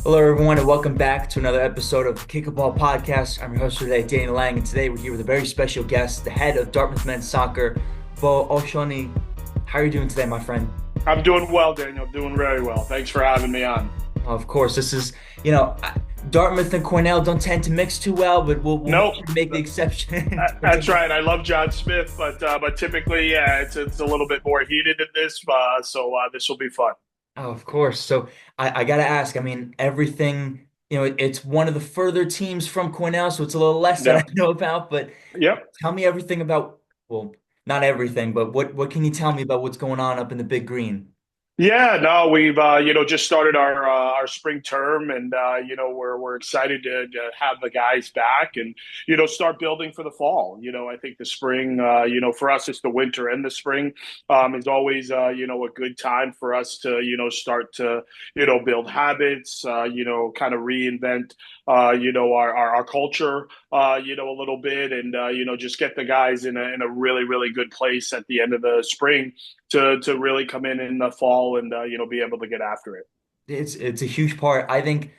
Hello, everyone, and welcome back to another episode of the KickABall Podcast. I'm your host for today, Danny Lang, and today we're here with a very special guest, the head of Dartmouth men's soccer, Bo Oshoni. How are you doing today, my friend? I'm doing well, Daniel. Doing very well. Thanks for having me on. Of course, this is, you know, Dartmouth and Cornell don't tend to mix too well, but we'll Nope, make the exception in terms that's of. right. I love John Smith, but typically, yeah, it's a little bit more heated in this. So this will be fun. Oh, of course. So I got to ask, I mean, everything, it's one of the further teams from Cornell, so it's a little less that I Yep, know about, but yep. tell me everything about, well, not everything, but what can you tell me about what's going on up in the Big Green? Yeah, no, we've just started our spring term, and we're excited to have the guys back and start building for the fall. I think the spring, for us it's the winter and the spring is always a good time for us to start to build habits, kind of reinvent our culture a little bit, and just get the guys in a really good place at the end of the spring to really come in the fall and be able to get after it. It's a huge part. I think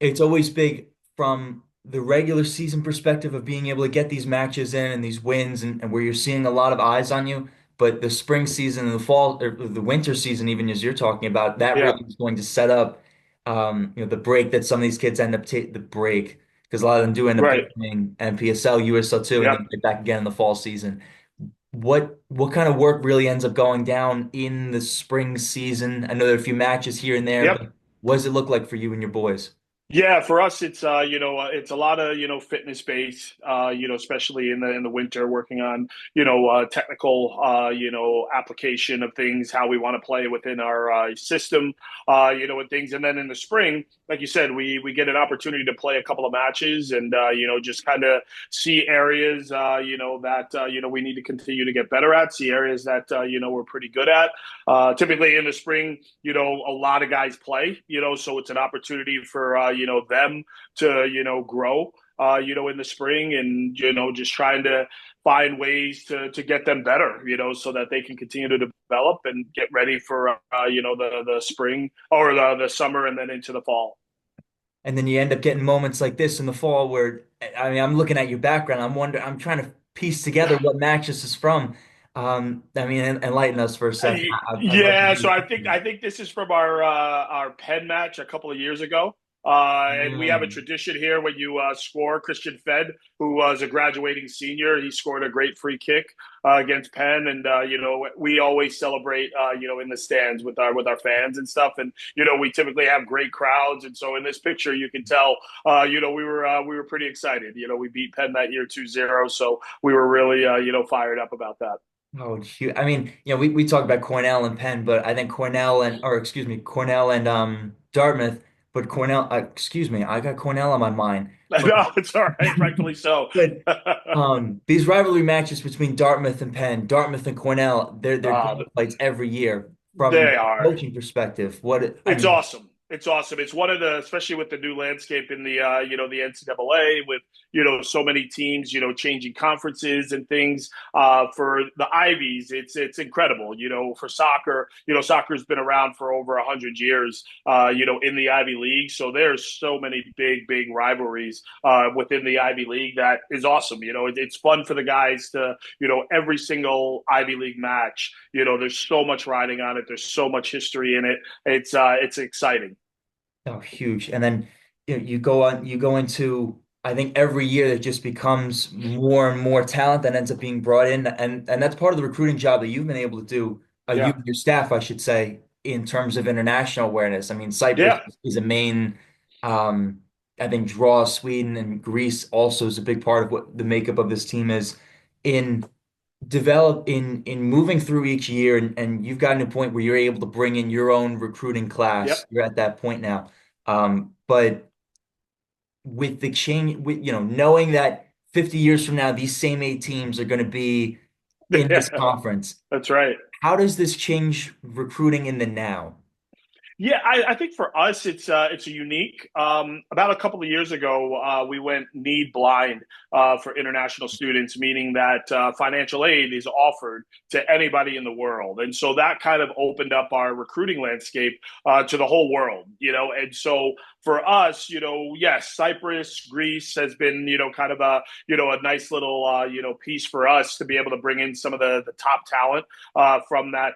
it's always big from the regular season perspective of being able to get these matches in and these wins and where you're seeing a lot of eyes on you. But the spring season and the fall or the winter season, even as you're talking about, that Yeah, really is going to set up the break that some of these kids end up taking the break because a lot of them do end up right. going NPSL, USL too, and Yep, then get back again in the fall season. What kind of work really ends up going down in the spring season? I know there are a few matches here and there, yep. but what does it look like for you and your boys? Yeah, for us, it's it's a lot of fitness based, especially in the winter, working on technical application of things, how we want to play within our system, and things, and then in the spring, like you said, we get an opportunity to play a couple of matches and just kind of see areas that we need to continue to get better at, see areas that we're pretty good at. Typically in the spring, a lot of guys play, so it's an opportunity for, them to, grow, in the spring and, just trying to find ways to get them better, so that they can continue to develop and get ready for, the spring or the summer and then into the fall. And then you end up getting moments like this in the fall where, I mean, I'm looking at your background. I'm trying to piece together what match this is from. I mean, enlighten us for a second. I'd love to Yeah, so hear. I think this is from our Penn match a couple of years ago. And we have a Um, tradition here when you score. Christian Fed, who was a graduating senior, he scored a great free kick against Penn, and we always celebrate in the stands with our fans and stuff. And we typically have great crowds, and so in this picture you can tell we were pretty excited. We beat Penn that year 2-0, so we were really fired up about that. Oh, shoot. I mean, we talked about Cornell and Penn, but I think Cornell and Dartmouth, but excuse me, I got Cornell on my mind. But No, it's all right, rightfully so. but these rivalry matches between Dartmouth and Penn, Dartmouth and Cornell, they're uh, great fights every year from they a are. coaching perspective. I It's mean, awesome. It's awesome. It's one of the, especially with the new landscape in the, the NCAA with, so many teams, changing conferences and things. For the Ivies, it's incredible. For soccer, soccer's been around for over 100 years. In the Ivy League, so there's so many big rivalries within the Ivy League that is awesome. It's fun for the guys to, every single Ivy League match. There's so much riding on it. There's so much history in it. It's exciting. oh, huge. And then you go into, I think every year there just becomes more and more talent that ends up being brought in, and that's part of the recruiting job that you've been able to do, you Yeah, and your staff, I should say, in terms of international awareness. I mean, Cyprus yeah, is a main, um, I think, draw. Sweden and Greece also is a big part of what the makeup of this team is in in moving through each year, and you've gotten to a point where you're able to bring in your own recruiting class. yep. You're at that point now. But with the change, with knowing that 50 years from now, these same eight teams are going to be in this conference, That's right. how does this change recruiting in the now? Yeah, I think for us it's a unique. About a couple of years ago, we went need blind for international students, meaning that financial aid is offered to anybody in the world, and so that kind of opened up our recruiting landscape to the whole world, And so for us, yes, Cyprus, Greece has been, kind of a nice little, piece for us to be able to bring in some of the top talent from that,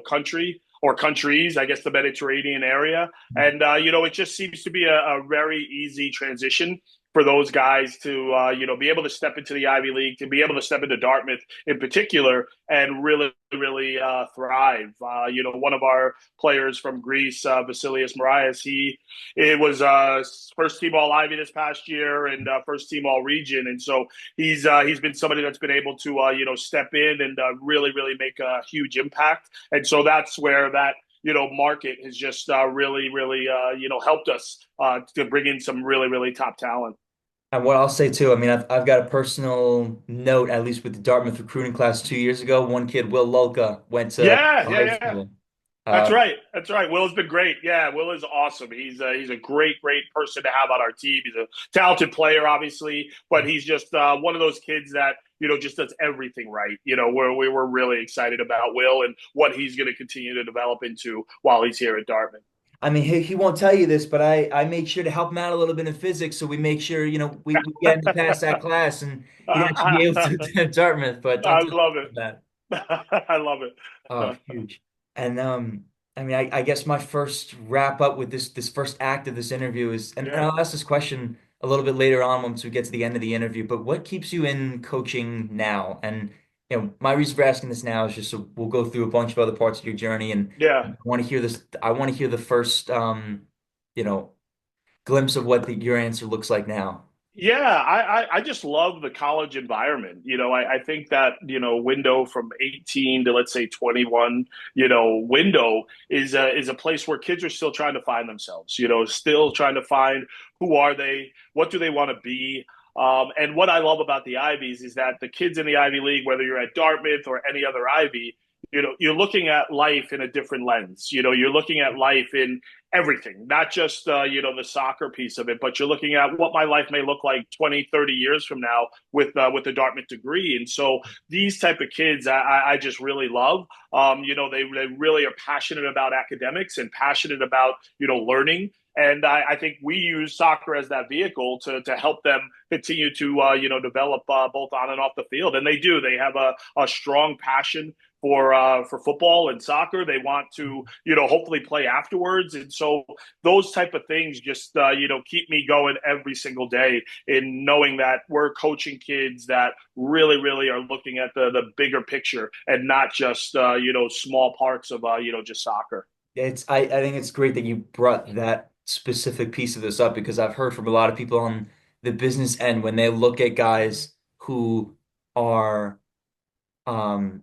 country or countries, I guess the Mediterranean area. And, it just seems to be a very easy transition for those guys to, be able to step into the Ivy League, to be able to step into Dartmouth in particular, and really, really thrive. One of our players from Greece, Vasilios Marias, it was first team All Ivy this past year and first team All Region, and so he's been somebody that's been able to step in and really really make a huge impact, and so that's where that market has just really really helped us to bring in some really really top talent. And what I'll say too, I mean, I've got a personal note, at least with the Dartmouth recruiting class 2 years ago. One kid, Will Lolka, went to Yeah, yeah, high yeah. school. That's Uh, right. That's right. Will has been great. Yeah, Will is awesome. He's a great great person to have on our team. He's a talented player, obviously, but he's just one of those kids that just does everything right. We were really excited about Will and what he's going to continue to develop into while he's here at Dartmouth. I mean, he won't tell you this, but I made sure to help him out a little bit in physics, so we make sure, we get him to pass that class, and he'd actually be able to I attend Dartmouth, but don't tell love him it. that. I love Oh, it. huge. And I mean, I guess my first wrap up with this first act of this interview is, and Yeah. I'll ask this question a little bit later on once we get to the end of the interview, but what keeps you in coaching now? And my reason for asking this now is just so we'll go through a bunch of other parts of your journey, and I Yeah. want to hear this. I want to hear the first you know, glimpse of what your answer looks like now. Yeah, I just love the college environment. I think that, window from 18 to let's say 21, window is a place where kids are still trying to find themselves, still trying to find who are they, what do they want to be. And what I love about the Ivies is that the kids in the Ivy League, whether you're at Dartmouth or any other Ivy, you're looking at life in a different lens. You're looking at life in everything, not just the soccer piece of it, but you're looking at what my life may look like 20, 30 years from now with the Dartmouth degree. And so these type of kids I just really love. They really are passionate about academics and passionate about learning. And I think we use soccer as that vehicle to help them continue to develop both on and off the field, and they do. They have a strong passion for football and soccer. They want to hopefully play afterwards, and so those type of things just keep me going every single day in knowing that we're coaching kids that really really are looking at the bigger picture and not just small parts of just soccer. I think it's great that you brought that specific piece of this up because I've heard from a lot of people on the business end when they look at guys who are um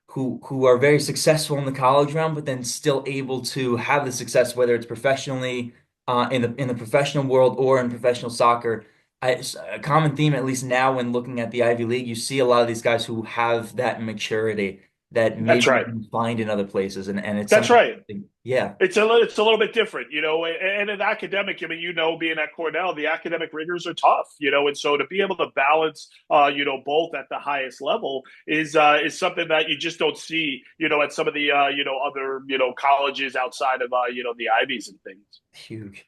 who are very successful in the college realm, but then still able to have the success, whether it's professionally, in the professional world or in professional soccer. It's a common theme, at least now, when looking at the Ivy League, you see a lot of these guys who have that maturity that That's maybe you right. can find in other places, and it's That's something. right. Yeah, It's a little bit different, and in academic, I mean, being at Cornell, the academic rigors are tough, and so to be able to balance, both at the highest level is something that you just don't see, at some of the, other, colleges outside of, the Ivies and things. huge.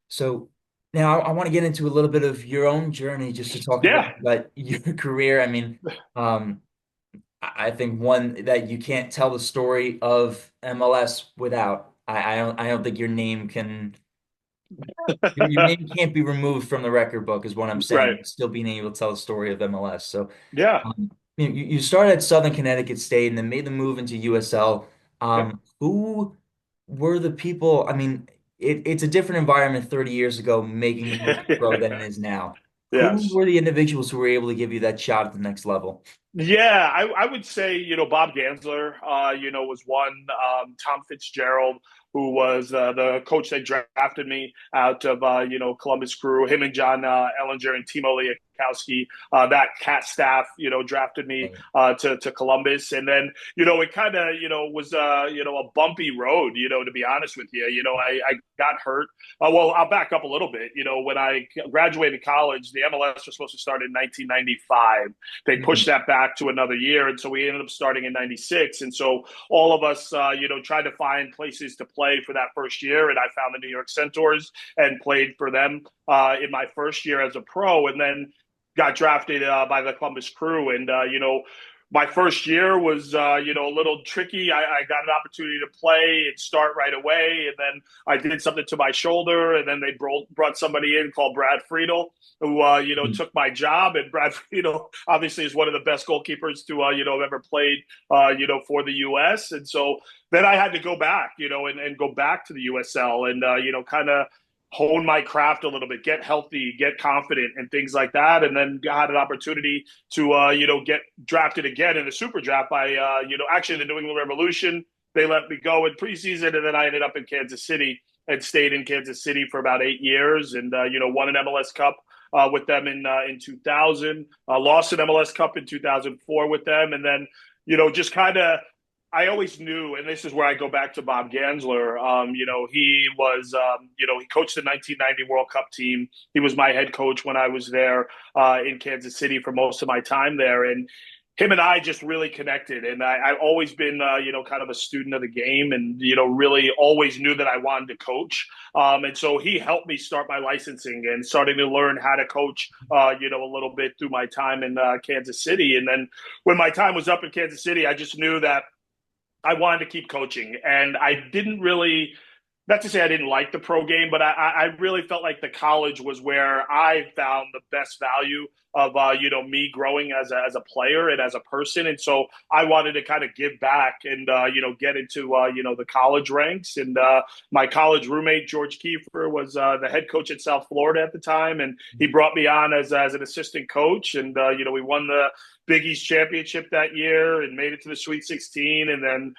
So now I want to get into a little bit of your own journey, just to talk a little Yeah. bit about your career. I mean, um, I think one that you can't tell the story of MLS without. I don't think your name can't be removed from the record book is what I'm Right. saying. Still being able to tell the story of MLS. So Yeah. you started at Southern Connecticut State and then made the move into USL. Yep. Who were the people? I mean, it's a different environment 30 years ago making the move to pro than it is now. Who Yes. were the individuals who were able to give you that shot at the next level? Yeah, I would say, Bob Gansler, was one. Tom Fitzgerald, who was the coach that drafted me out of, Columbus Crew, him and John Ellinger and Timo Gronkowski, that cat staff, drafted me Right. to Columbus. And then, it kind of, was, a bumpy road, to be honest with you. I got hurt. Well, I'll back up a little bit. When I graduated college, the MLS was supposed to start in 1995. They pushed Mhm. that back to another year. And so we ended up starting in 96. And so all of us, tried to find places to play for that first year. And I found the New York Centaurs and played for them in my first year as a pro. And then got drafted by the Columbus Crew. And, my first year was, a little tricky. I got an opportunity to play and start right away. And then I did something to my shoulder. And then they brought somebody in called Brad Friedel, who, Mhm. took my job. And Brad Friedel obviously is one of the best goalkeepers to, have ever played, for the U.S. And so then I had to go back, and go back to the USL and, kind of hone my craft a little bit, get healthy, get confident, and things like that. And then got an opportunity to, get drafted again in the super draft by, actually the New England Revolution. They let me go in preseason, and then I ended up in Kansas City and stayed in Kansas City for about 8 years, and won an MLS Cup with them in 2000. Lost an MLS Cup in 2004 with them, and then just kind of I always knew, and this is where I go back to Bob Gansler. He was, he coached the 1990 World Cup team. He was my head coach when I was there in Kansas City for most of my time there. And him and I just really connected. And I've always been, kind of a student of the game and, really always knew that I wanted to coach. And so he helped me start my licensing and starting to learn how to coach, a little bit through my time in Kansas City. And then when my time was up in Kansas City, I just knew that I wanted to keep coaching, and I didn't really. Not to say I didn't like the pro game, but I really felt like the college was where I found the best value of me growing as a player and as a person, and so I wanted to kind of give back and get into the college ranks. And my college roommate George Kiefer was the head coach at South Florida at the time, and he brought me on as an assistant coach, and we won the Big East championship that year and made it to the Sweet 16. And then,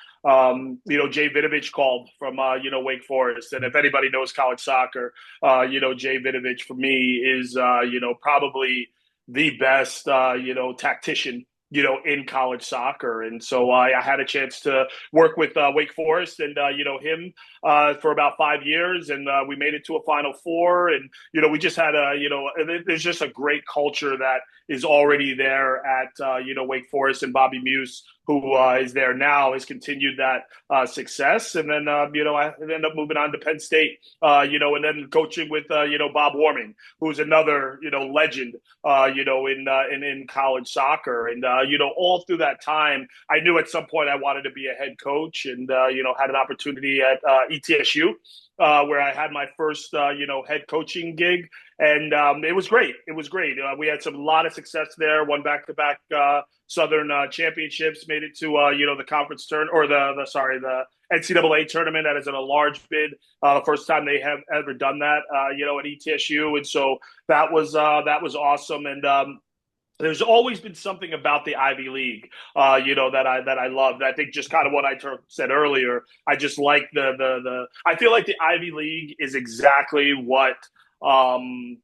Jay Vinovich called from, Wake Forest. And if anybody knows college soccer, Jay Vinovich for me is, probably the best, tactician, in college soccer. And so I had a chance to work with Wake Forest and, him for about 5 years. And we made it to a Final Four. And, we just had there's just a great culture that is already there at Wake Forest, and Bobby Muse, who is there now, has continued that success. And then I ended up moving on to Penn State, and then coaching with Bob Warming, who's another legend, in college soccer. And all through that time, I knew at some point I wanted to be a head coach, and had an opportunity at ETSU. Where I had my first, head coaching gig, and it was great. It was great. We had a lot of success there. Won back-to-back Southern championships. Made it to the conference turn or the NCAA tournament. That is in a large bid. The first time they have ever done that. At ETSU, and so that was awesome. And there's always been something about the Ivy League, that I loved. I think just kind of what I said earlier. I just like the. I feel like the Ivy League is exactly what um,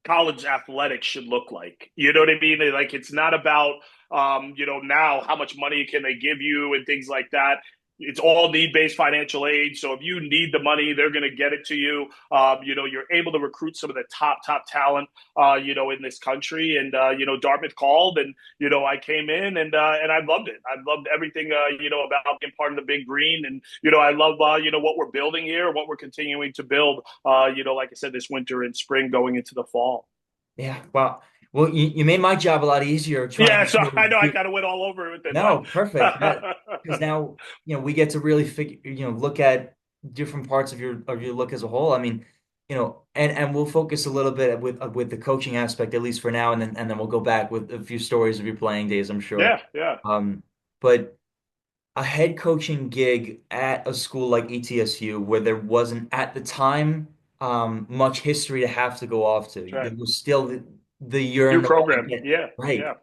college athletics should look like. You know what I mean? Like it's not about now how much money can they give you and things like that. It's all need-based financial aid. So if you need the money, they're going to get it to you. You're able to recruit some of the top talent, in this country. And Dartmouth called, and I came in, and I loved it. I loved everything, about being part of the Big Green, and I love, what we're building here, what we're continuing to build. Like I said, this winter and spring going into the fall. Yeah. Wow. Well, you made my job a lot easier trying Yeah, so to I know I do. kind of went all over it then, No, perfect. That because but now we get to really figure look at different parts of your look as a whole. I mean, and we'll focus a little bit with the coaching aspect at least for now, and then we'll go back with a few stories of your playing days, I'm sure. yeah, yeah, But a head coaching gig at a school like ETSU where there wasn't at the time much history to have to go off to. that's There right. was still the year New in the want to program, get yeah, right. yeah.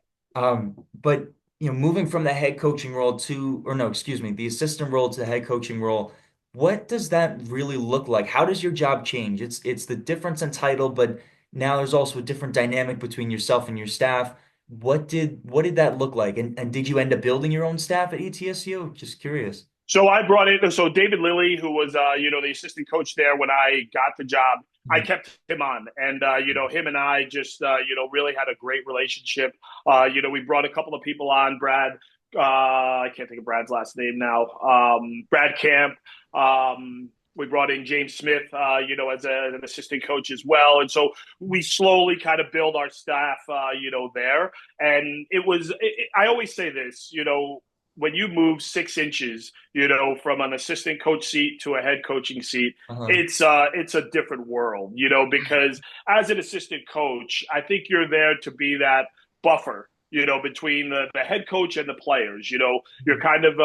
But moving from the head coaching role to, or no, excuse me, the assistant role to the head coaching role, what does that really look like? How does your job change? It's the difference in title, but now there's also a different dynamic between yourself and your staff. What did that look like? And did you end up building your own staff at ETSU? Just curious. So I brought in so David Lilly, who was the assistant coach there when I got the job. I Mhm. kept him on, and him and I just really had a great relationship. We brought a couple of people on. Brad, I can't think of Brad's last name now. Brad Camp. We brought in James Smith, as an assistant coach as well, and so we slowly kind of build our staff, there. And I always say this, when you move 6 inches, from an assistant coach seat to a head coaching seat, Uh-huh. it's a different world, because as an assistant coach, I think you're there to be that buffer, between the head coach and the players. You're kind of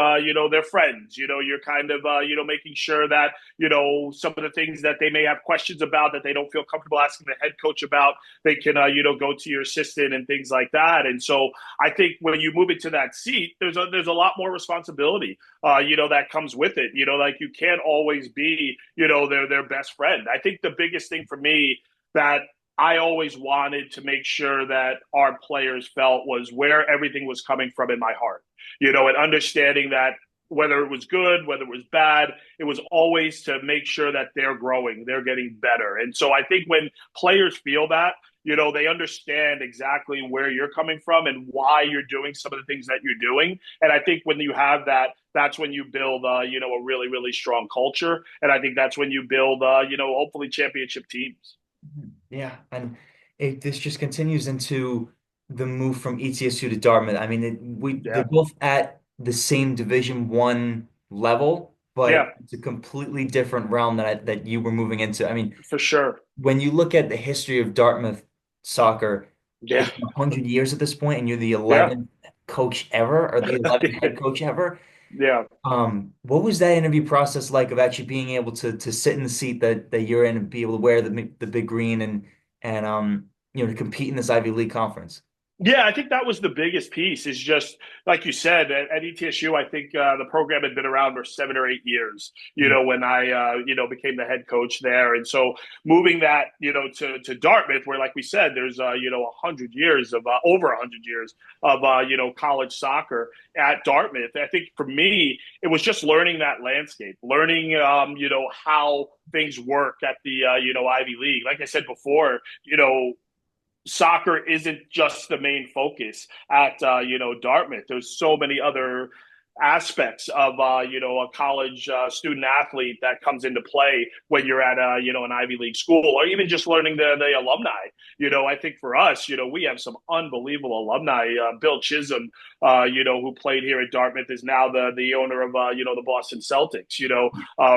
their friends. You're kind of making sure that some of the things that they may have questions about that they don't feel comfortable asking the head coach about, they can go to your assistant and things like that. And so I think when you move into that seat, there's a lot more responsibility, that comes with it. Like you can't always be, their best friend. I think the biggest thing for me that I always wanted to make sure that our players felt was where everything was coming from in my heart, and understanding that whether it was good, whether it was bad, it was always to make sure that they're growing, they're getting better. And so I think when players feel that, they understand exactly where you're coming from and why you're doing some of the things that you're doing. And I think when you have that, that's when you build, a really, really strong culture. And I think that's when you build, hopefully championship teams. Yeah, and this just continues into the move from ETSU to Dartmouth. I mean, they're Yeah. both at the same Division One level, but Yeah, it's a completely different realm that you were moving into. I mean, for sure. when you look at the history of Dartmouth soccer, Yeah. it's 100 years at this point, and you're the Yeah. 11th coach ever, or the 11th head coach ever. Yeah. What was that interview process like of actually being able to sit in the seat that you're in and be able to wear the big green and to compete in this Ivy League conference? Yeah, I think that was the biggest piece is just like you said at ETSU. I think the program had been around for 7 or 8 years, Mhm. when I, became the head coach there. And so moving that, to Dartmouth, where, like we said, there's, 100 years of over 100 years of, college soccer at Dartmouth. I think for me, it was just learning that landscape, learning, how things work at the, Ivy League. Like I said before, soccer isn't just the main focus at Dartmouth. There's so many other aspects of a college student athlete that comes into play when you're at an Ivy League school, or even just learning the alumni. I think for us, we have some unbelievable alumni. Bill Chisholm, who played here at Dartmouth, is now the owner of the Boston Celtics.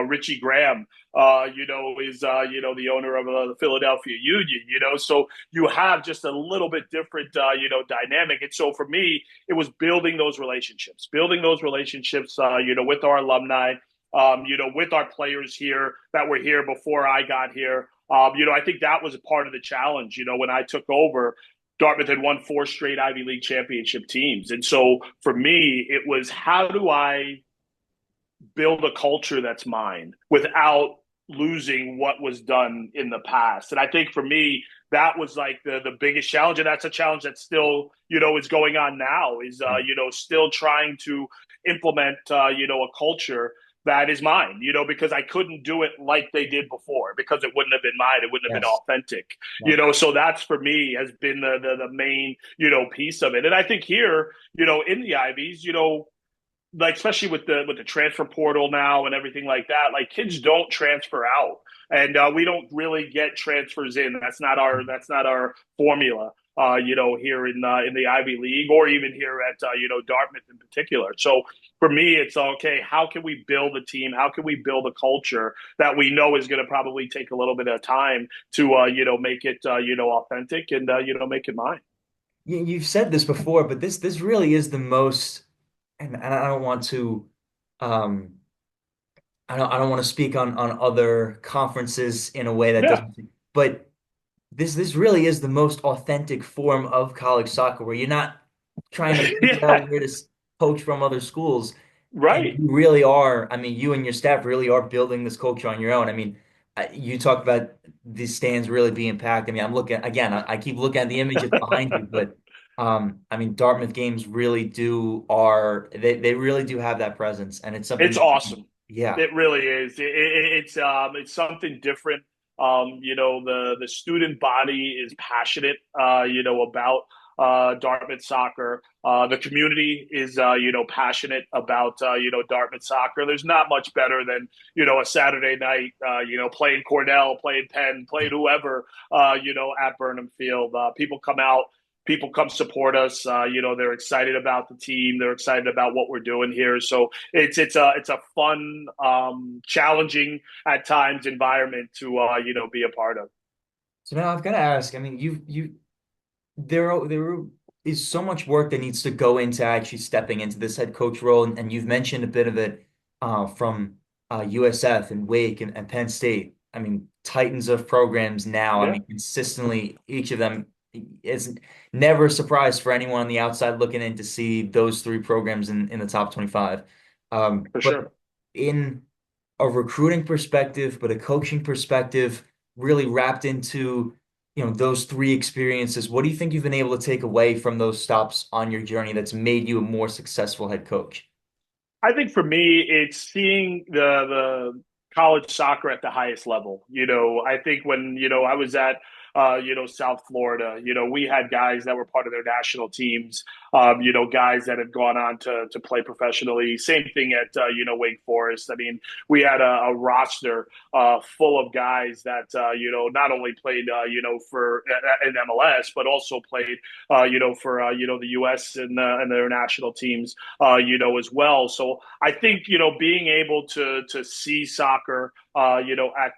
Richie Graham, is the owner of the Philadelphia Union. So you have just a little bit different, dynamic. And so for me, it was building those relationships, with our alumni, with our players here that were here before I got here. I think that was a part of the challenge. When I took over, Dartmouth had won 4 straight Ivy League championship teams. And so for me, it was how do I build a culture that's mine without losing what was done in the past. And I think for me, that was like the biggest challenge. And that's a challenge that still, is going on now is, still trying to implement, a culture that is mine, because I couldn't do it like they did before because it wouldn't have been mine. It wouldn't have been Yes. authentic, Yeah. so that's for me has been the main, piece of it. And I think here, in the Ivies, like especially with the transfer portal now and everything like that, like kids don't transfer out, and we don't really get transfers in. That's not our formula. Here in the Ivy League, or even here at Dartmouth in particular. So for me, it's okay. How can we build a team? How can we build a culture that we know is going to probably take a little bit of time to make it authentic and make it mine. You've said this before, but this really is the most, and I don't want to, um, I don't want to speak on other conferences in a way that Yeah, doesn't, but this really is the most authentic form of college soccer where you're not trying to figure yeah, out where to poach from other schools. And right. you really are, I mean, you and your staff really are building this culture on your own. I mean, you talked about the stands really being packed. I mean, I'm looking again. I keep looking at the image of behind you, but I mean, Dartmouth games really do are they really do have that presence, and it's something It's that awesome. yeah, It really is. It's something different. The student body is passionate. About Dartmouth soccer. The community is passionate about Dartmouth soccer. There's not much better than a Saturday night. Playing Cornell, playing Penn, playing whoever. At Burnham Field. People come out, people come support us. They're excited about the team. They're excited about what we're doing here. So it's a fun, challenging at times environment to be a part of. so now I've got to ask. I mean, you there is so much work that needs to go into actually stepping into this head coach role, and you've mentioned a bit of it from USF and Wake and Penn State. I mean, titans of programs now. I Yeah, mean, consistently, each of them is never a surprise for anyone on the outside looking in to see those three programs in the top 25. for But sure. in a recruiting perspective, but a coaching perspective, really wrapped into, those three experiences. What do you think you've been able to take away from those stops on your journey that's made you a more successful head coach? I think for me, it's seeing the college soccer at the highest level. I think when I was at South Florida, we had guys that were part of their national teams. Guys that had gone on to play professionally. Same thing at Wake Forest. I mean, we had a roster full of guys that not only played for in MLS, but also played for the U.S. and their national teams as well. So I think being able to see soccer at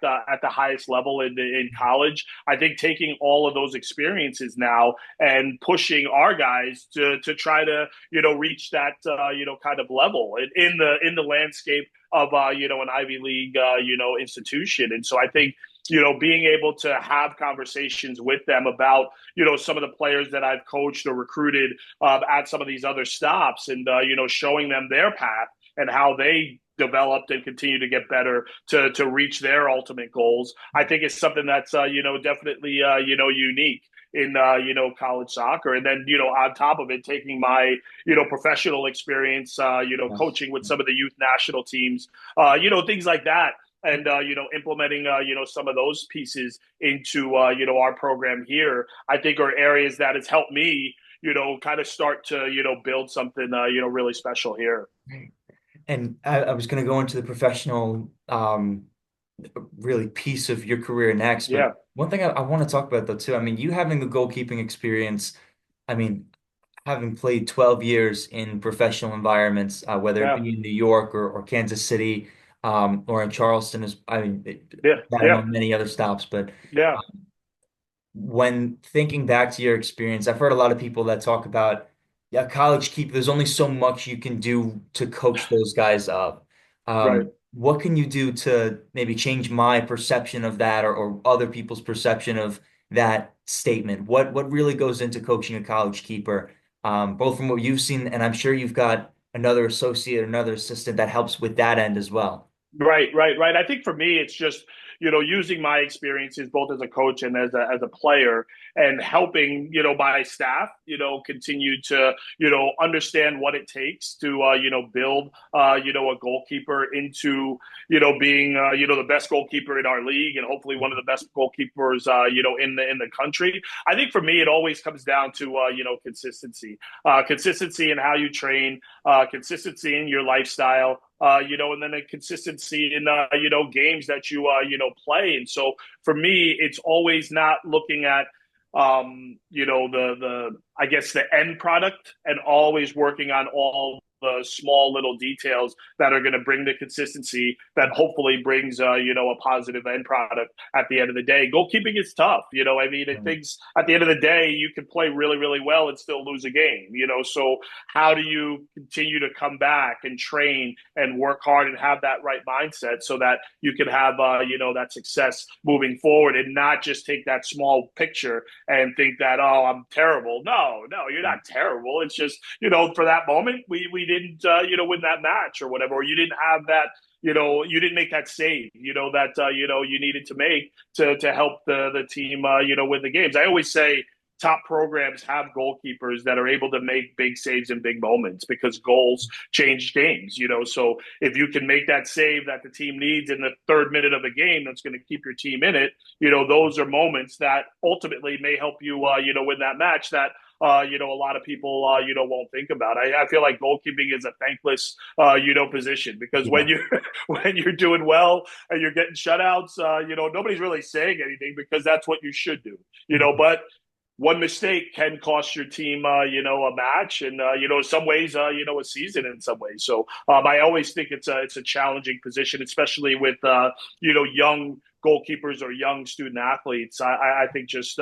the highest level in college, I think taking all of those experiences now and pushing our guys to try to reach that kind of level in the landscape of an Ivy League institution. And so I think being able to have conversations with them about some of the players that I've coached or recruited at some of these other stops, and showing them their path and how they developed and continue to get better to reach their ultimate goals. I think it's something that's definitely unique in college soccer. And then on top of it, taking my professional experience, Yes. coaching with some of the youth national teams, things like that. And implementing some of those pieces into our program here, I think are areas that has helped me kind of start to build something really special here. And I was going to go into the professional, really piece of your career next, but Yeah, one thing I want to talk about though too. I mean, you having the goalkeeping experience. I mean, having played 12 years in professional environments, whether it yeah, be in New York or Kansas City, or in Charleston, is I mean, yeah, that yeah, among many other stops. But yeah. when thinking back to your experience, I've heard a lot of people that talk about, yeah, college keep, there's only so much you can do to coach those guys up. Right. What can you do to maybe change my perception of that, or other people's perception of that statement? What really goes into coaching a college keeper, both from what you've seen, and I'm sure you've got another associate, another assistant that helps with that end as well. Right, right, right. I think for me, it's just using my experiences both as a coach and as a player, and helping my staff continue to understand what it takes to build a goalkeeper into being the best goalkeeper in our league, and hopefully one of the best goalkeepers in the country. I think for me, it always comes down to consistency, consistency in how you train, consistency in your lifestyle, and then a consistency in games that play. And so for me, it's always not looking at the I guess the end product, and always working on all the small little details that are going to bring the consistency that hopefully brings a positive end product at the end of the day. Goalkeeping is tough. I mean, it thinks at the end of the day you can play really, really well and still lose a game. So how do you continue to come back and train and work hard and have that right mindset so that you can have that success moving forward, and not just take that small picture and think that, oh, I'm terrible. No, you're not terrible. It's just for that moment we didn't win that match or whatever, or you didn't have that you didn't make that save, that you needed to make to help the team, win the games. I always say top programs have goalkeepers that are able to make big saves in big moments because goals change games. So if you can make that save that the team needs in the third minute of the game, that's going to keep your team in it. Those are moments that ultimately may help you, win that match. That a lot of people, won't think about. I feel like goalkeeping is a thankless, position because when Yeah. you when you're doing well and you're getting shutouts, nobody's really saying anything because that's what you should do. But one mistake can cost your team, a match, and in some ways, a season in some ways. So I always think it's a challenging position, especially with young goalkeepers or young student athletes. I think just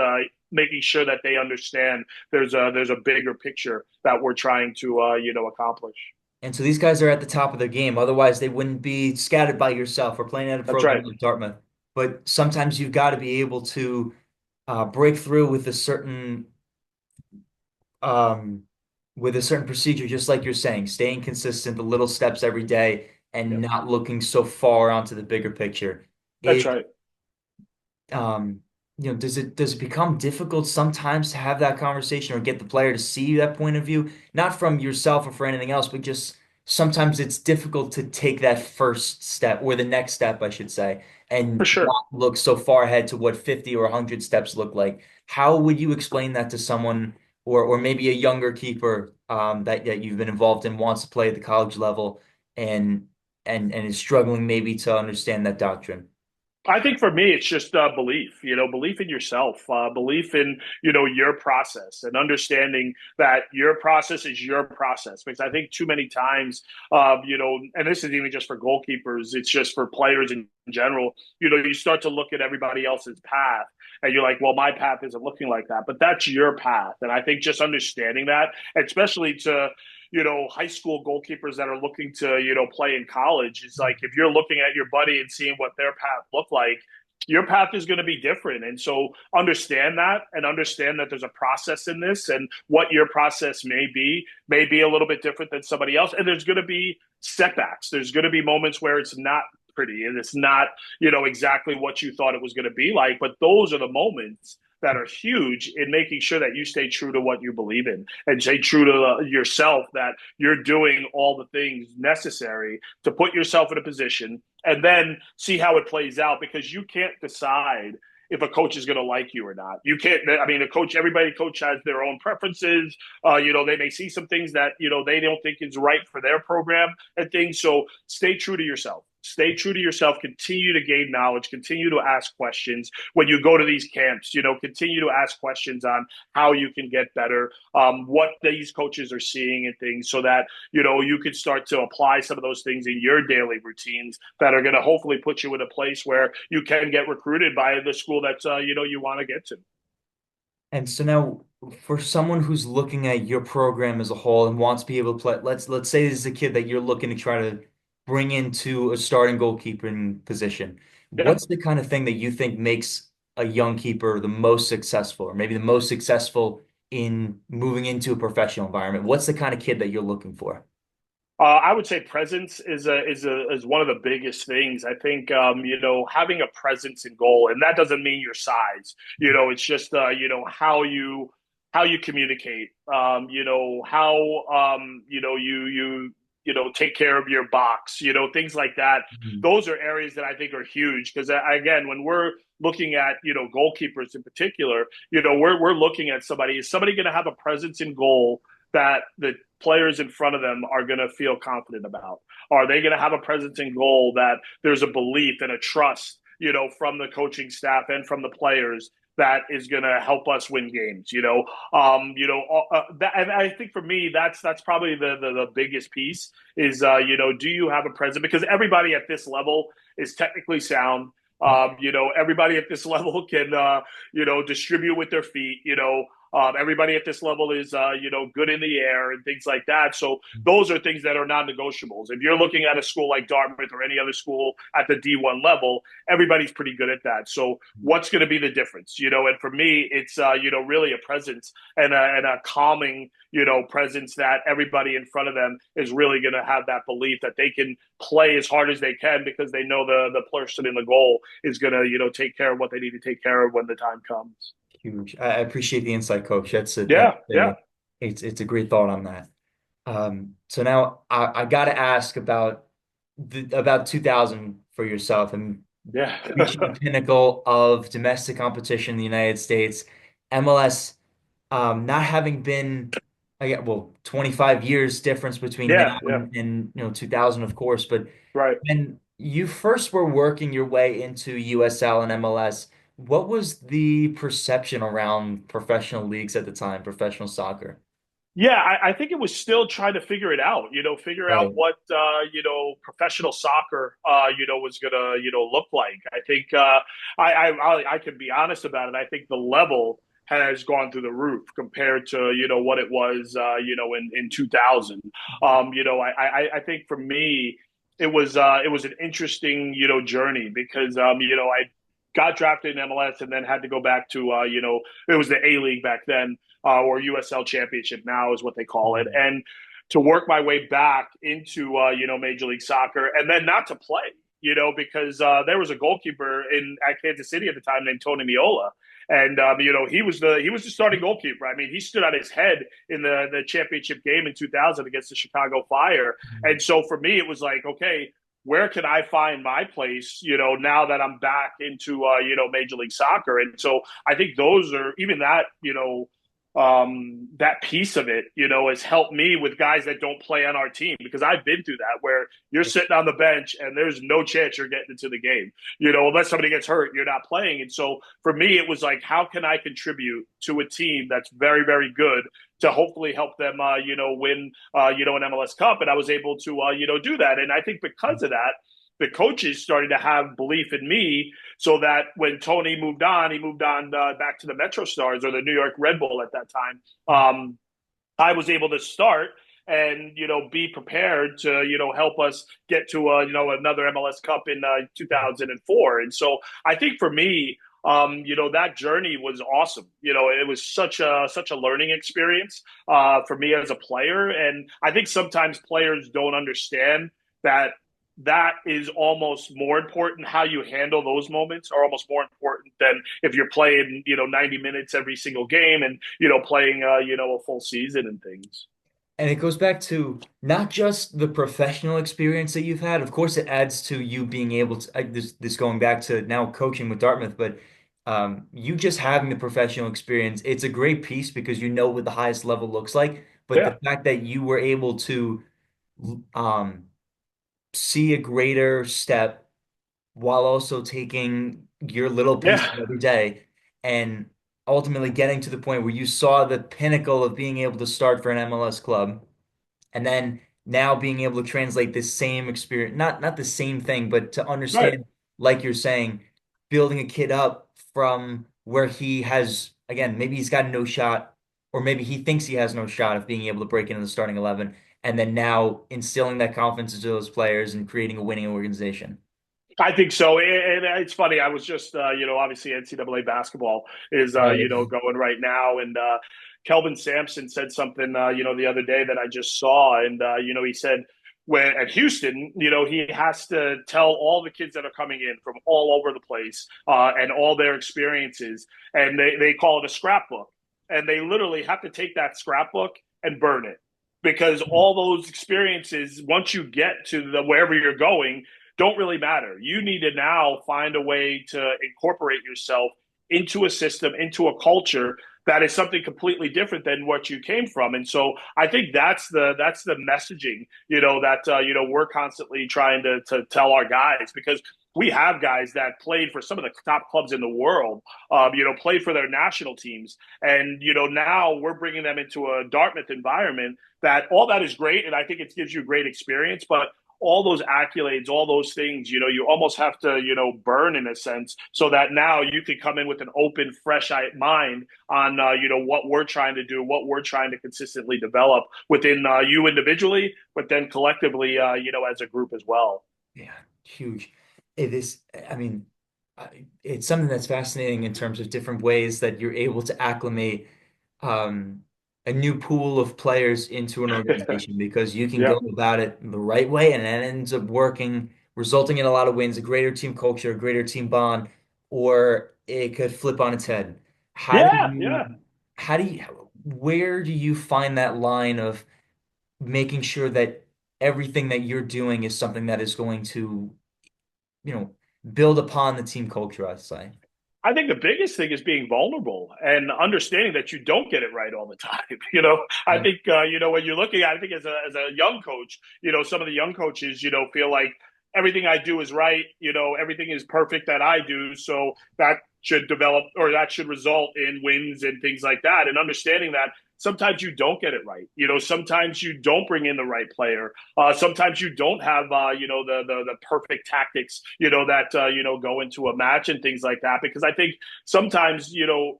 making sure that they understand there's a bigger picture that we're trying to accomplish. And so these guys are at the top of their game. Otherwise, they wouldn't be scattered by yourself or playing at a That's program right. like Dartmouth. But sometimes you've got to be able to break through um, with a certain procedure, just like you're saying, staying consistent, the little steps every day, and Yep. not looking so far onto the bigger picture. That's It right. um, does it become difficult sometimes to have that conversation or get the player to see that point of view, not from yourself or for anything else, but just sometimes it's difficult to take that first step or the next step, I should say, For and sure. not look so far ahead to what 50 or 100 steps look like. How would you explain that to someone or maybe a younger keeper that you've been involved in wants to play at the college level and and is struggling maybe to understand that doctrine? I think for me, it's just belief, belief in yourself, belief in, your process and understanding that your process is your process. Because I think too many times, and this is even just for goalkeepers, it's just for players in general, you start to look at everybody else's path and you're like, well, my path isn't looking like that, but that's your path. And I think just understanding that, especially to, high school goalkeepers that are looking to, play in college. It's like if you're looking at your buddy and seeing what their path looked like, your path is going to be different. And so understand that and understand that there's a process in this and what your process may be a little bit different than somebody else. And there's going to be setbacks. There's going to be moments where it's not pretty and it's not, exactly what you thought it was going to be like. But those are the moments that are huge in making sure that you stay true to what you believe in and stay true to yourself, that you're doing all the things necessary to put yourself in a position and then see how it plays out because you can't decide if a coach is going to like you or not. You can't, I mean, everybody coach has their own preferences. They may see some things that, they don't think is right for their program and things. So stay true to yourself. Stay true to yourself. Continue to gain knowledge. Continue to ask questions when you go to these camps. Continue to ask questions on how you can get better, what these coaches are seeing and things, so that you can start to apply some of those things in your daily routines that are going to hopefully put you in a place where you can get recruited by the school that you want to get to. And so now, for someone who's looking at your program as a whole and wants to be able to play, let's say this is a kid that you're looking to try to bring into a starting goalkeeping position. Yeah. What's the kind of thing that you think makes a young keeper the most successful, or maybe the most successful in moving into a professional environment? What's the kind of kid that you're looking for? I would say presence is one of the biggest things. I think having a presence in goal, and that doesn't mean your size. It's just how you communicate. How you take care of your box. Things like that. Mhm. Those are areas that I think are huge because again, when we're looking at goalkeepers in particular, we're looking at somebody. Is somebody going to have a presence in goal that the players in front of them are going to feel confident about? Are they going to have a presence in goal that there's a belief and a trust, from the coaching staff and from the players that is going to help us win games? And I think for me, that's probably the biggest piece is, do you have a presence? Because everybody at this level is technically sound. Everybody at this level can, distribute with their feet. Everybody at this level is, good in the air and things like that. So those are things that are non-negotiables. If you're looking at a school like Dartmouth or any other school at the D1 level, everybody's pretty good at that. So what's going to be the difference? And for me, it's, really a presence and a calming, presence that everybody in front of them is really going to have that belief that they can play as hard as they can because they know the person in the goal is going to, take care of what they need to take care of when the time comes. Huge. I appreciate the insight, Coach. Yeah, yeah, It's a great thought on that. So now I got to ask about 2000 for yourself and yeah. reaching the pinnacle of domestic competition in the United States. MLS, not having been, I get well, 25 years difference between now Yeah, yeah, and 2000, of course. But right. when you first were working your way into USL and MLS, what was the perception around professional leagues at the time, professional soccer? Yeah, I think it was still trying to figure it out, figure out Right. what, professional soccer, was going to, look like. I think I can be honest about it. I think the level has gone through the roof compared to, what it was, in 2000. I think for me, it was an interesting, journey because, I got drafted in MLS and then had to go back to, it was the A League back then or USL Championship now is what they call it, Mhm. and to work my way back into Major League Soccer, and then not to play, because there was a goalkeeper in at Kansas City at the time named Tony Miola, and he was the starting goalkeeper. I mean, he stood on his head in the championship game in 2000 against the Chicago Fire, and so for me it was like, okay, where can I find my place, now that I'm back into, Major League Soccer. And so I think those are even that, that piece of it, has helped me with guys that don't play on our team because I've been through that where you're sitting on the bench and there's no chance you're getting into the game, unless somebody gets hurt, you're not playing. And so for me, it was like, how can I contribute to a team that's very, very good to hopefully help them, win, an MLS Cup? And I was able to, do that. And I think because of that, the coaches started to have belief in me so that when Tony moved on, he moved on back to the Metro Stars or the New York Red Bull at that time. I was able to start and be prepared to help us get to another MLS Cup in 2004. And so I think for me, that journey was awesome. It was such a learning experience for me as a player, and I think sometimes players don't understand that is almost more important. How you handle those moments are almost more important than if you're playing 90 minutes every single game and playing a full season and things. And it goes back to not just the professional experience that you've had. Of course, it adds to you being able to, this going back to now coaching with Dartmouth, but you just having the professional experience, it's a great piece because you know what the highest level looks like. But the Yeah, fact that you were able to um, see a greater step while also taking your little yeah, pieces every day and ultimately getting to the point where you saw the pinnacle of being able to start for an MLS club and then now being able to translate this same experience, not the same thing, but to right. understand, like you're saying, building a kid up from where he has, again, maybe he's got no shot, or maybe he thinks he has no shot of being able to break into the starting 11, and then now instilling that confidence into those players and creating a winning organization. I think so, and it's funny. I was just, obviously NCAA basketball is, Right. going right now, and Kelvin Sampson said something, the other day that I just saw, and he said when at Houston, he has to tell all the kids that are coming in from all over the place and all their experiences, and they call it a scrapbook, and they literally have to take that scrapbook and burn it because all those experiences, once you get to the wherever you're going, don't really matter. You need to now find a way to incorporate yourself into a system, into a culture that is something completely different than what you came from. And so I think that's the messaging, that we're constantly trying to tell our guys because we have guys that played for some of the top clubs in the world, played for their national teams. And, now we're bringing them into a Dartmouth environment that all that is great. And I think it gives you great experience. But all those accolades, all those things, you almost have to, burn in a sense so that now you can come in with an open, fresh mind on, what we're trying to do, what we're trying to consistently develop within you individually, but then collectively, as a group as well. Yeah, huge. It is, I mean, it's something that's fascinating in terms of different ways that you're able to acclimate um, a new pool of players into an organization because you can Yeah. go about it the right way and it ends up working, resulting in a lot of wins, a greater team culture, a greater team bond, or it could flip on its head. How do Yeah. Yeah. you, where do you find that line of making sure that everything that you're doing is something that is going to, you know, build upon the team culture, I'd say. I think the biggest thing is being vulnerable and understanding that you don't get it right all the time. I Yeah. think when you're looking at, I think as a young coach, some of the young coaches, feel like everything I do is right. Everything is perfect that I do, so that should develop or that should result in wins and things like that. And understanding that sometimes you don't get it right. Sometimes you don't bring in the right player. Sometimes you don't have the perfect tactics that go into a match and things like that. Because I think sometimes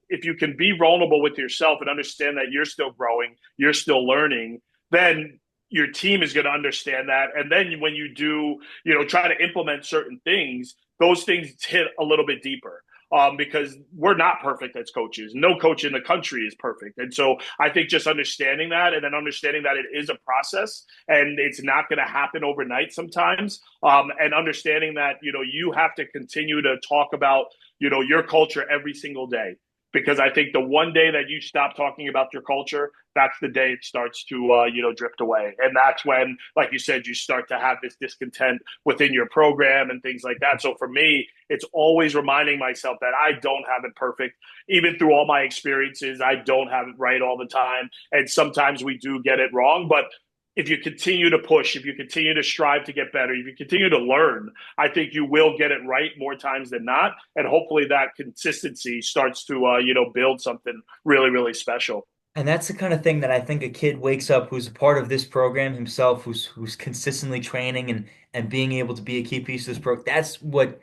if you can be vulnerable with yourself and understand that you're still growing, you're still learning, then your team is going to understand that. And then when you do try to implement certain things, those things hit a little bit deeper. Because we're not perfect as coaches. No coach in the country is perfect. And so I think just understanding that and then understanding that it is a process and it's not going to happen overnight sometimes. And understanding that, you have to continue to talk about, your culture every single day. Because I think the one day that you stop talking about your culture, that's the day it starts to, drift away. And that's when, like you said, you start to have this discontent within your program and things like that. So for me, it's always reminding myself that I don't have it perfect. Even through all my experiences, I don't have it right all the time. And sometimes we do get it wrong. But if you continue to push, if you continue to strive to get better, if you continue to learn, I think you will get it right more times than not. And hopefully that consistency starts to, build something really, really special. And that's the kind of thing that I think a kid wakes up who's a part of this program himself, who's consistently training and being able to be a key piece of this program. That's what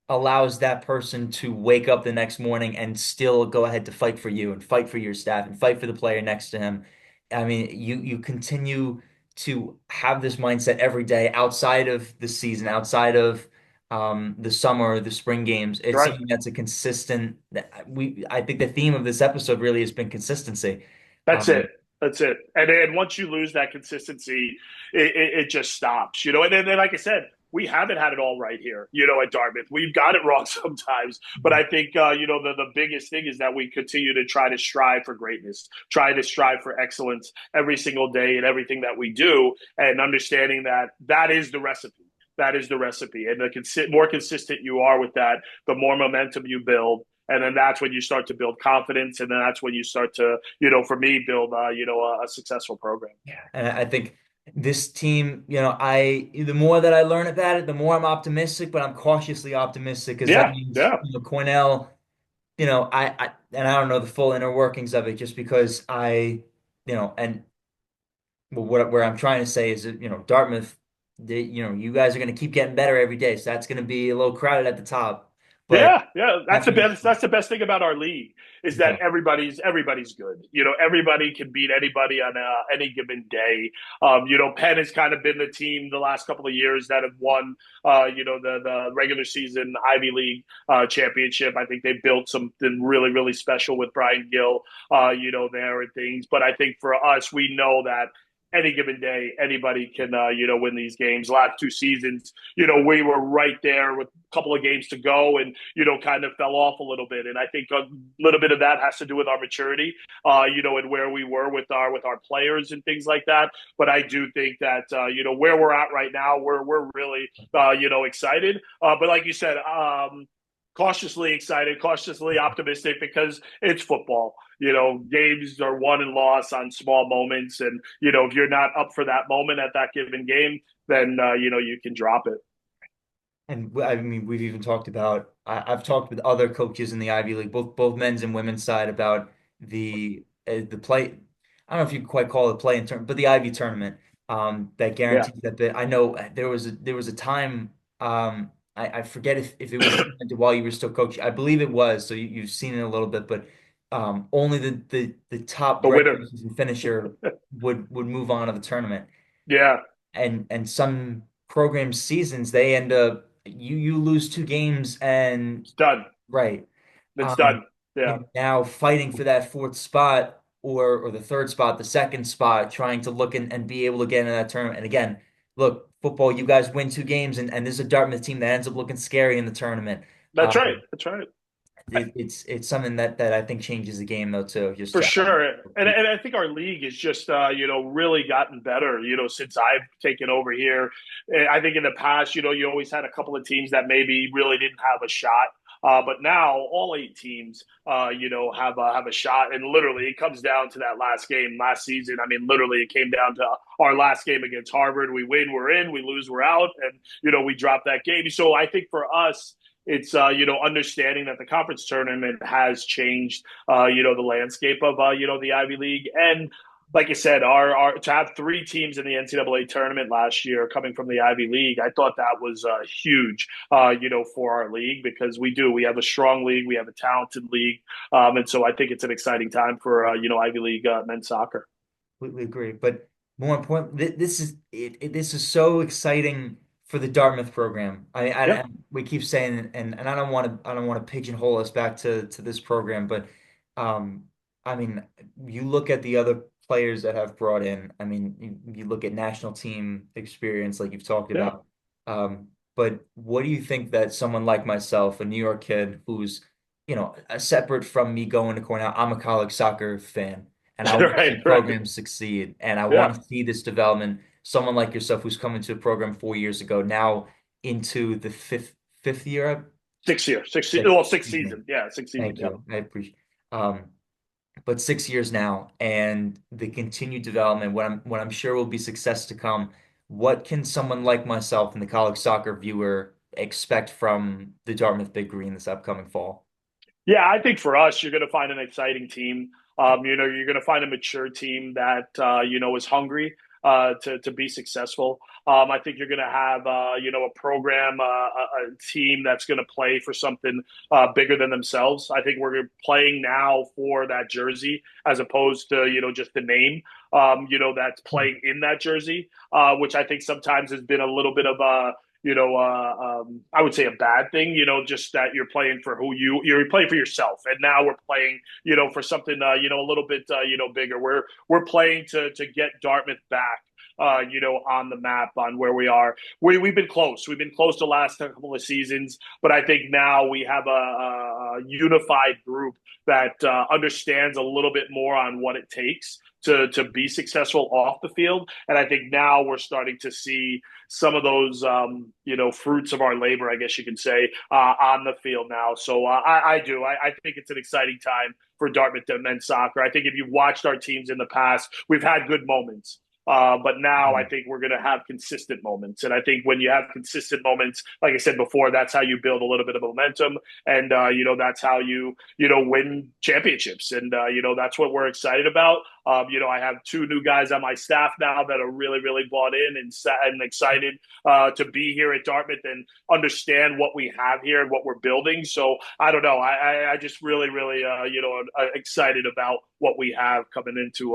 allows that person to wake up the next morning and still go ahead to fight for you and fight for your staff and fight for the player next to him. I mean, you continue to have this mindset every day outside of the season, outside of the summer, the spring games. It's Right. something that's a consistent. I think the theme of this episode really has been consistency. That's it. Um, That's it. And then once you lose that consistency, it just stops, And then, like I said, we haven't had it all right here, at Dartmouth. We've got it wrong sometimes. But I think, the biggest thing is that we continue to try to strive for greatness, try to strive for excellence every single day in everything that we do, and understanding that that is the recipe. That is the recipe. And the more consistent you are with that, the more momentum you build, and then that's when you start to build confidence, and then that's when you start to for me build a successful program. Yeah. And I think this team, the more that I learn about it, the more I'm optimistic, but I'm cautiously optimistic because that Yeah, means, yeah. Cornell, and I don't know the full inner workings of it just because and where I'm trying to say is that, Dartmouth, you guys are going to keep getting better every day. So that's going to be a little crowded at the top, but Yeah, yeah, that's that the being best. That's the best thing about our league is that yeah. everybody's good. Everybody can beat anybody on any given day. Penn has kind of been the team the last couple of years that have won, the regular season Ivy League championship. I think they built something really really special with Brian Gill, there and things. But I think for us, we know that any given day, anybody can, win these games. Last two seasons, we were right there with a couple of games to go and, kind of fell off a little bit. And I think a little bit of that has to do with our maturity, and where we were with our players and things like that. But I do think that, where we're at right now, we're really, excited. But like you said, cautiously excited, cautiously optimistic because it's football. Games are won and lost on small moments. And, if you're not up for that moment at that given game, then, you can drop it. And I mean, we've even talked about, I've talked with other coaches in the Ivy League, both men's and women's side about the play. I don't know if you quite call it play in turn, but the Ivy tournament. that Yeah, guarantees that bit. I know there was a time I forget if it was implemented while you were still coaching. I believe it was, so you've seen it a little bit, but only the top the winner. regular season finisher would move on to the tournament. Yeah, And some program seasons they end up you lose two games and it's done. right. It's Um, done. Yeah, and now fighting for that fourth spot or the third spot, the second spot, trying to look and be able to get into that tournament. And again, look, football, you guys win two games, and this is a Dartmouth team that ends up looking scary in the tournament. that's right. That's right. It's something that I think changes the game though too. Just For sure. And I think our league has just, really gotten better, since I've taken over here. And I think in the past, you always had a couple of teams that maybe really didn't have a shot. But now all eight teams, have a shot. And literally, it comes down to that last game last season. I mean, literally, it came down to our last game against Harvard. We win, we're in. We lose, we're out. And, we drop that game. So I think for us, it's understanding that the conference tournament has changed the landscape of the Ivy League. And like I said, our to have three teams in the NCAA tournament last year coming from the Ivy League, I thought that was huge, for our league because we have a strong league, we have a talented league, and so I think it's an exciting time for Ivy League men's soccer. completely agree. But more important, this is so exciting for the Dartmouth program. Yep, we keep saying, and I don't want to pigeonhole us back to this program, but um, I mean, you look at the other players that have brought in. I mean, you look at national team experience, like you've talked yeah, about. But what do you think that someone like myself, a New York kid who's, separate from me going to Cornell, I'm a college soccer fan and I want to right, see right, programs succeed, and I yeah, want to see this development. Someone like yourself who's come into a program 4 years ago, now into the fifth year, 6 year, sixth. well, sixth Excuse me. season, yeah, sixth season, Thank yeah. you. I appreciate. Um, but 6 years now, and the continued development, what I'm sure will be success to come. What can someone like myself and the college soccer viewer expect from the Dartmouth Big Green this upcoming fall? Yeah, I think for us, you're going to find an exciting team. You're going to find a mature team that is hungry to be successful. I think you're going to have a program, a team that's going to play for something bigger than themselves. I think we're playing now for that jersey as opposed to just the name. That's playing in that jersey, which I think sometimes has been a little bit of a I would say a bad thing, just that you're playing for you're playing for yourself. And now we're playing, for something, a little bit, bigger. We're playing to get Dartmouth back. On the map on where we are. We've been close. We've been close the last couple of seasons, but I think now we have a unified group that understands a little bit more on what it takes to be successful off the field. And I think now we're starting to see some of those, fruits of our labor, I guess you can say, on the field now. So I do. I think it's an exciting time for Dartmouth men's soccer. I think if you've watched our teams in the past, we've had good moments. But now I think we're going to have consistent moments. And I think when you have consistent moments, like I said before, that's how you build a little bit of momentum. And, that's how you win championships. And, that's what we're excited about. I have two new guys on my staff now that are really, really bought in and excited to be here at Dartmouth and understand what we have here and what we're building. So I don't know. I just really, really, excited about what we have coming into,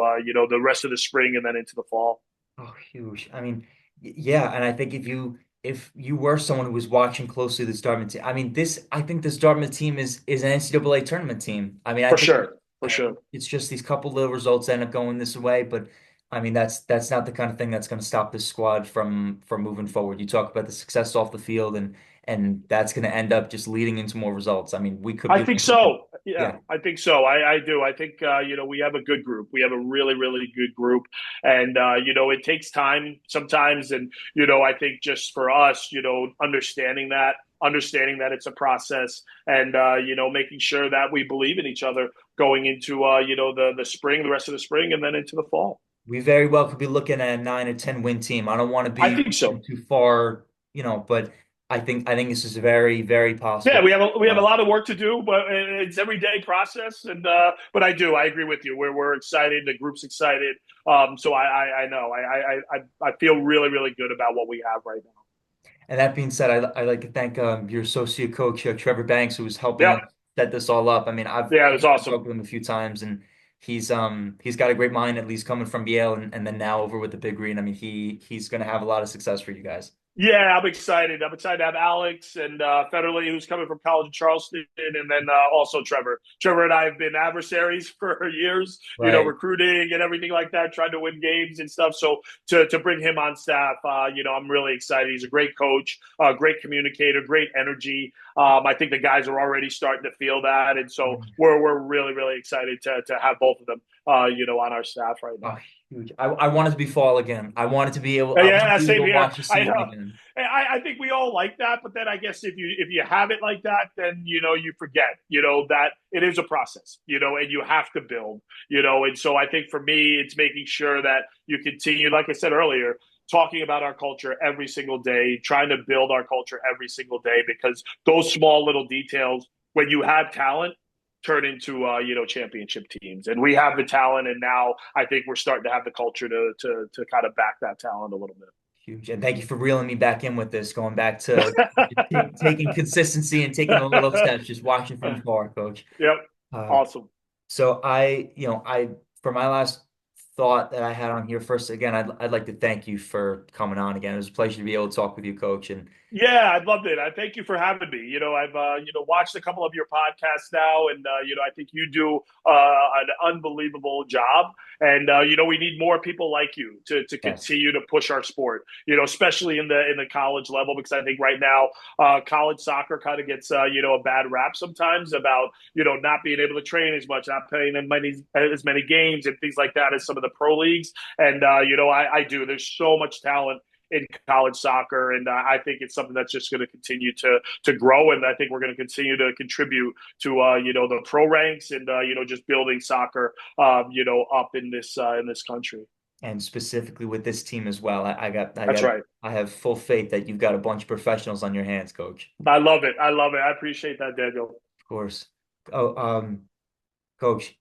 the rest of the spring and then into the fall. Oh, huge. I mean, yeah, and I think if you were someone who was watching closely this Dartmouth team, I think this Dartmouth team is an NCAA tournament team. I mean, I For think sure. For sure. it's just these couple little results end up going this way, but I mean that's not the kind of thing that's going to stop this squad from moving forward. You talk about the success off the field, and that's going to end up just leading into more results. I mean, we could I be think looking at, so. Yeah, yeah. I think so. I do. I think we have a good group. We have a really really good group, and it takes time sometimes. And I think just for us, understanding that it's a process, and making sure that we believe in each other going into the spring, the rest of the spring, and then into the fall. We very well could be looking at a 9 or 10 win team. I don't want to I be think so. too far, but. I think this is very, very Yeah, possible. we have a lot of work to do, but it's everyday process. And but I agree with you. We're excited. The group's excited. So I know I feel really really good about what we have right now. And that being said, I'd like to thank your associate coach, Trevor Banks, who was helping Yep. us set this all up. I mean, Yeah, it was I've awesome. talked with him a few times, and he's got a great mind, at least coming from Yale, and then now over with the Big Green. I mean, he's going to have a lot of success for you guys. Yeah, I'm excited. I'm excited to have Alex and Federley, who's coming from college in Charleston, and then also Trevor. Trevor and I have been adversaries for years, Right. recruiting and everything like that, trying to win games and stuff. So to bring him on staff, I'm really excited. He's a great coach, great communicator, great energy. I think the guys are already starting to feel that, and so we're really really excited to have both of them, on our staff right Oh, now. huge. I wanted to be fall again. I want Yeah, to be same able to here. watch the I season know. again. I think we all like that, but then I guess if you have it like that, then you forget, that it is a process, and you have to build, and so I think for me, it's making sure that you continue, like I said earlier, talking about our culture every single day, trying to build our culture every single day, because those small little details, when you have talent, turn into championship teams, and we have the talent, and now I think we're starting to have the culture to kind of back that talent a little bit. Huge. And thank you for reeling me back in with this, going back to taking consistency and taking the little steps, just watching from afar, Coach. Yep. Uh, Awesome. so for my last thought that I had on here, first, again, I'd like to thank you for coming on again. It was a pleasure to be able to talk with you, Coach. And Yeah, I loved it. I thank you for having me. I've watched a couple of your podcasts now, and I think you do an unbelievable job. And we need more people like you to yes, continue to push our sport. Especially in the college level, because I think right now college soccer kind of gets a bad rap sometimes about not being able to train as much, not playing as many games and things like that as some of the pro leagues. And I do. There's so much talent in college soccer, and I think it's something that's just going to continue to grow, and I think we're going to continue to contribute to the pro ranks, and just building soccer up in this country. and specifically with this team as well. That's right. I have full faith that you've got a bunch of professionals on your hands, Coach. I love it. I love it. I appreciate that, Daniel. Of course. Oh, Coach,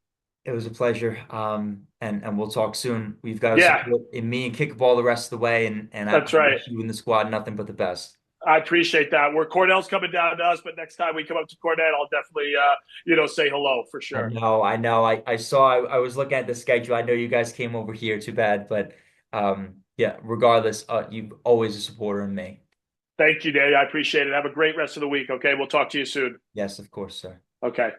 it was a pleasure. And we'll talk soon. We've got to Yeah, support in me and Kickball the rest of the way, and I that's right. wish you and the squad nothing but the best. I appreciate that. Where Cornell's coming down to us, but next time we come up to Cornell, I'll definitely say hello for sure. I know. I saw. I was looking at the schedule. I know you guys came over here. Too bad, but yeah. Regardless, you always a supporter in me. Thank you, Daniel. I appreciate it. Have a great rest of the week. Okay, we'll talk to you soon. Yes, of course, sir. Okay.